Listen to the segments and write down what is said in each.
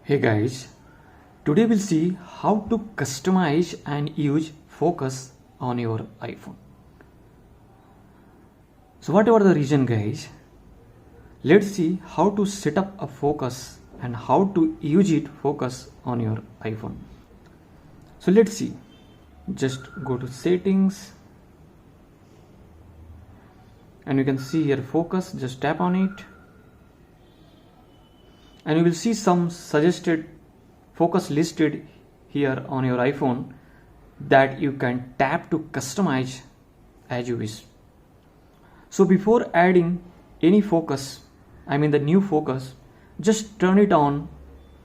Hey guys, today we'll see how to customize and use focus on your iPhone. So whatever the reason guys, let's see how to set up a focus and how to use it focus on your iPhone. So let's see, just go to settings and you can see here focus, just tap on it. And you will see some suggested focus listed here on your iPhone that you can tap to customize as you wish. So before adding any focus, I mean the new focus, just turn it on,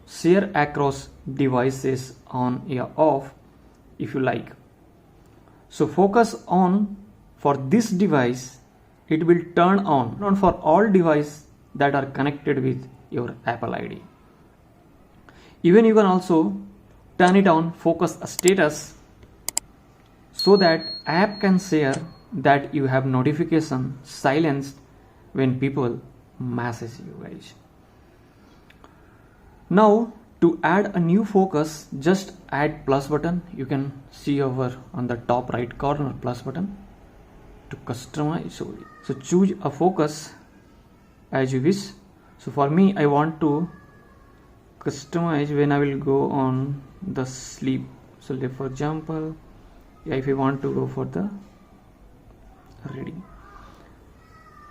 share across devices on or off if you like. So focus on for this device, it will turn on for all devices that are connected with your Apple ID. Even you can also turn it on focus status so that app can share that you have notification silenced when people message you guys. Now to add a new focus, just add plus button. You can see over on the top right corner plus button to customize. So choose a focus as you wish. So for me, I want to customize when I will go on the sleep. So for example, if you want to go for the reading.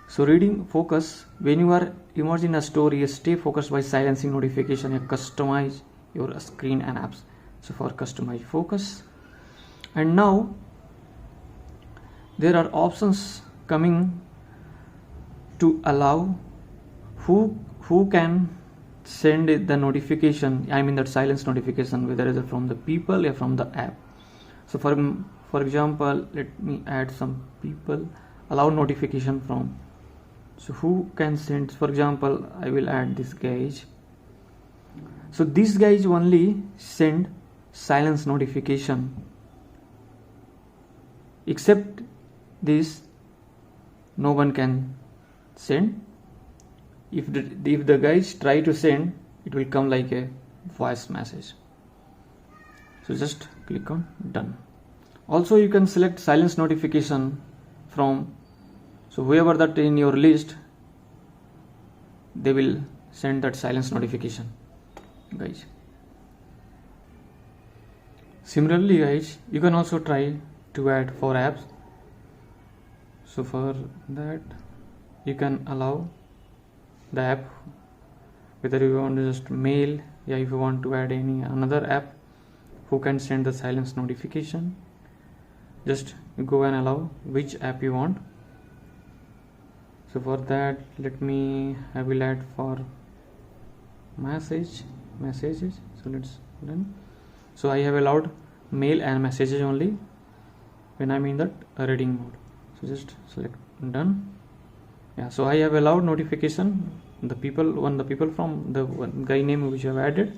So reading focus, when you are immersed in a story, stay focused by silencing notification. You customize your screen and apps. So for customize focus. And now there are options coming to allow who can send the notification, I mean that silence notification, whether it is from the people or from the app. So for example, let me add some people, allow notification from. So who can send, for example, I will add this guys. So these guys only send silence notification, except this no one can send. If the guys try to send, it will come like a voice message. So just click on done. Also you can select silence notification from, so whoever that in your list, they will send that silence notification guys. Similarly guys, you can also try to add for apps. So for that you can allow the app, whether you want to just mail, if you want to add any another app who can send the silence notification, just go and allow which app you want. So for that, I will add for messages. So let's done. So I have allowed mail and messages only when I'm in that reading mode. So just select done. So I have allowed notification the people from the one guy name which I have added,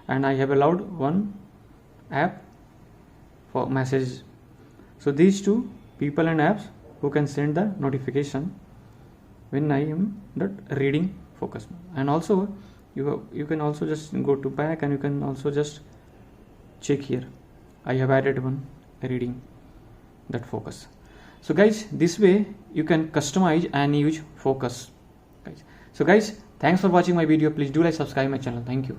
and I have allowed one app for message. So these two people and apps who can send the notification when I am that reading focus. And also you can also just go to back and you can also just check here. I have added one reading that focus. So guys, this way you can customize and use focus guys. So guys, thanks for watching my video. Please do like, subscribe my channel. Thank you.